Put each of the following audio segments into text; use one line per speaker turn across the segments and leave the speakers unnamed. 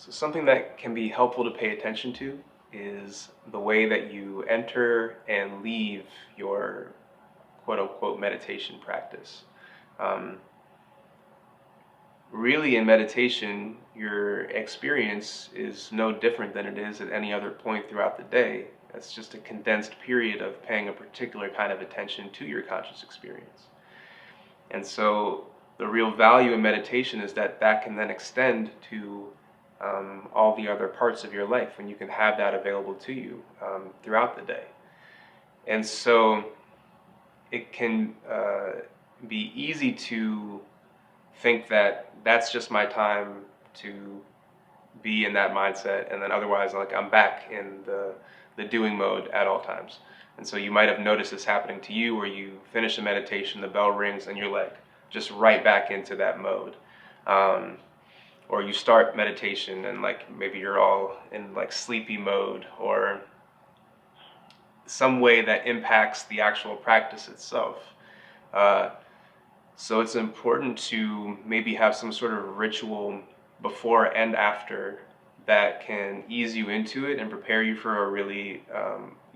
So something that can be helpful to pay attention to is the way that you enter and leave your quote-unquote meditation practice. Um, Really, in meditation, your experience is no different than it is at any other point throughout the day. It's just a condensed period of paying a particular kind of attention to your conscious experience. And so the real value in meditation is that that can then extend to all the other parts of your life, when you can have that available to you throughout the day. And so it can be easy to think that that's just my time to be in that mindset, and then otherwise, like, I'm back in the doing mode at all times. And so you might have noticed this happening to you, where you finish a meditation, the bell rings, and you're like just right back into that mode. Or you start meditation and like maybe you're all in like sleepy mode, or some way that impacts the actual practice itself. So it's important to maybe have some sort of ritual before and after that can ease you into it and prepare you for a really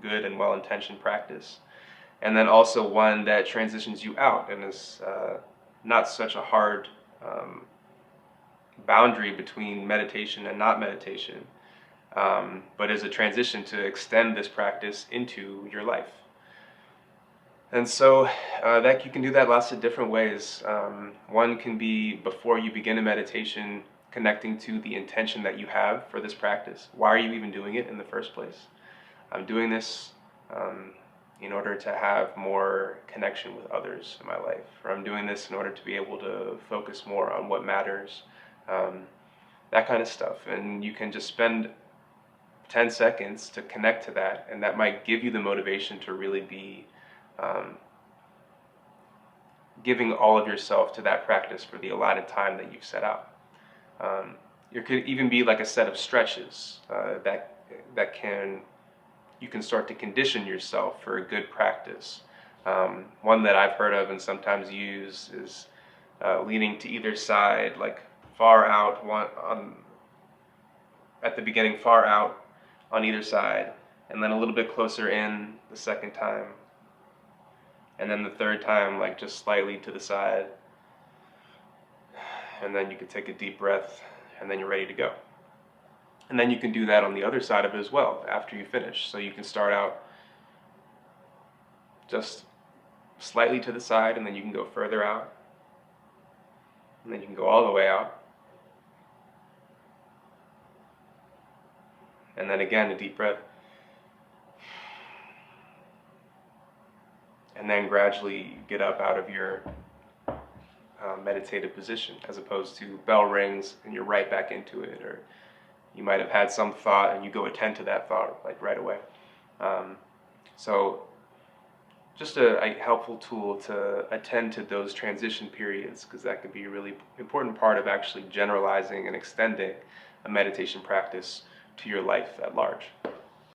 good and well-intentioned practice. And then also one that transitions you out and is not such a hard boundary between meditation and not meditation, but is a transition to extend this practice into your life. And so that you can do that lots of different ways. One can be before you begin a meditation, connecting to the intention that you have for this practice. Why are you even doing it in the first place? I'm doing this in order to have more connection with others in my life, or I'm doing this in order to be able to focus more on what matters, that kind of stuff. And you can just spend 10 seconds to connect to that, and that might give you the motivation to really be giving all of yourself to that practice for the allotted time that you've set out. There could even be like a set of stretches that you can start to condition yourself for a good practice. One that I've heard of and sometimes use is leaning to either side, like far out at the beginning, far out on either side, and then a little bit closer in the second time. And then the third time, like just slightly to the side. And then you can take a deep breath, and then you're ready to go. And then you can do that on the other side of it as well after you finish. So you can start out just slightly to the side, and then you can go further out. And then you can go all the way out. And then again, a deep breath. And then gradually get up out of your meditative position, as opposed to bell rings and you're right back into it, or you might have had some thought and you go attend to that thought like right away. So just a helpful tool to attend to those transition periods, because that can be a really important part of actually generalizing and extending a meditation practice to your life at large.